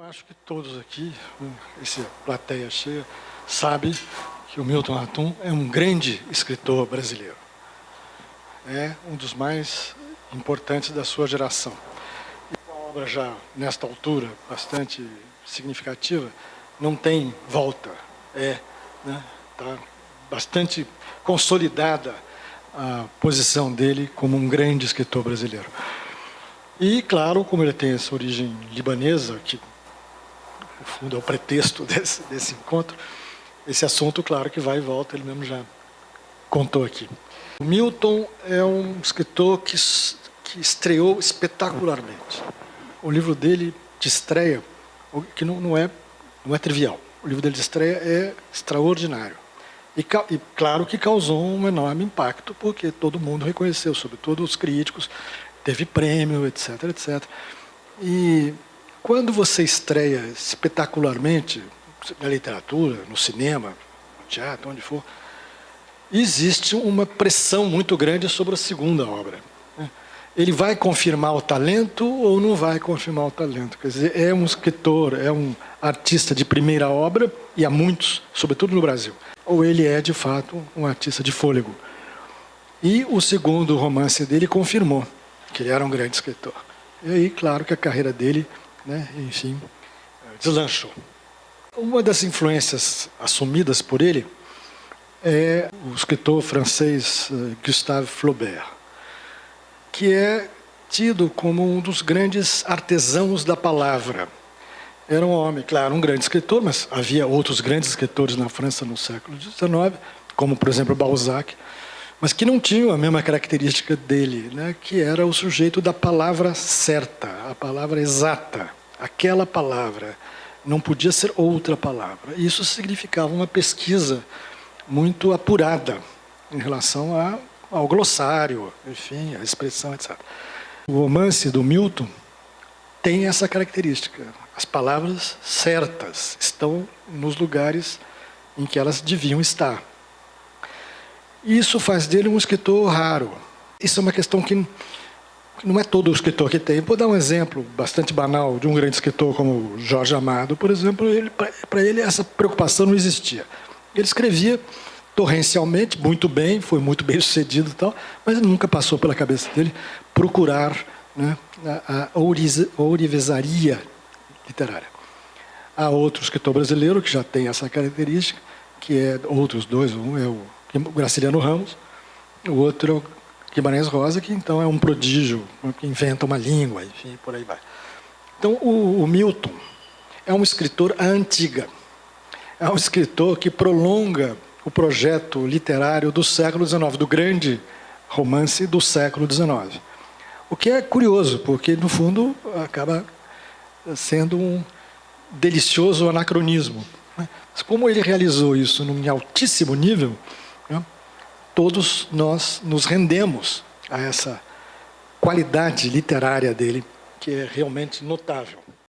acho que todos aqui, essa plateia cheia, sabe que o Milton Ratum é um grande escritor brasileiro. É um dos mais importantes da sua geração. E uma obra já, nesta altura, bastante significativa, não tem volta. Tá bastante consolidada a posição dele como um grande escritor brasileiro. E, claro, como ele tem essa origem libanesa, que no fundo é o pretexto desse encontro, esse assunto, claro, que vai e volta, ele mesmo já contou aqui. O Milton é um escritor que estreou espetacularmente. O livro dele de estreia, que não é trivial, o livro dele de estreia é extraordinário. E claro que causou um enorme impacto, porque todo mundo reconheceu, sobretudo os críticos, teve prêmio, etc, etc. E quando você estreia espetacularmente, na literatura, no cinema, no teatro, onde for, existe uma pressão muito grande sobre a segunda obra. Ele vai confirmar o talento ou não vai confirmar o talento? Quer dizer, é um escritor, é um artista de primeira obra, e há muitos, sobretudo no Brasil. Ou ele é, de fato, um artista de fôlego. E o segundo romance dele confirmou que ele era um grande escritor. E aí, claro que a carreira dele, enfim, deslanchou. Uma das influências assumidas por ele é o escritor francês Gustave Flaubert, que é tido como um dos grandes artesãos da palavra. Era um homem, claro, um grande escritor, mas havia outros grandes escritores na França no século XIX, como, por exemplo, Balzac, mas que não tinham a mesma característica dele, que era o sujeito da palavra certa, a palavra exata, aquela palavra. Não podia ser outra palavra. Isso significava uma pesquisa muito apurada em relação ao glossário, enfim, a expressão, etc. O romance do Milton tem essa característica. As palavras certas estão nos lugares em que elas deviam estar. Isso faz dele um escritor raro. Isso é uma questão que não é todo escritor que tem. Vou dar um exemplo bastante banal de um grande escritor como Jorge Amado, por exemplo. Para ele essa preocupação não existia. Ele escrevia torrencialmente, muito bem, foi muito bem sucedido e tal, mas nunca passou pela cabeça dele procurar a ourivesaria literária. Há outro escritor brasileiro que já tem essa característica, que é outros dois, um é o Graciliano Ramos, o outro é o Guimarães Rosa, que então é um prodígio, que inventa uma língua, enfim, por aí vai. Então, o Milton é um escritor à antiga. É um escritor que prolonga o projeto literário do século XIX, do grande romance do século XIX. O que é curioso, porque, no fundo, acaba sendo um delicioso anacronismo. Mas como ele realizou isso num altíssimo nível, todos nós nos rendemos a essa qualidade literária dele, que é realmente notável.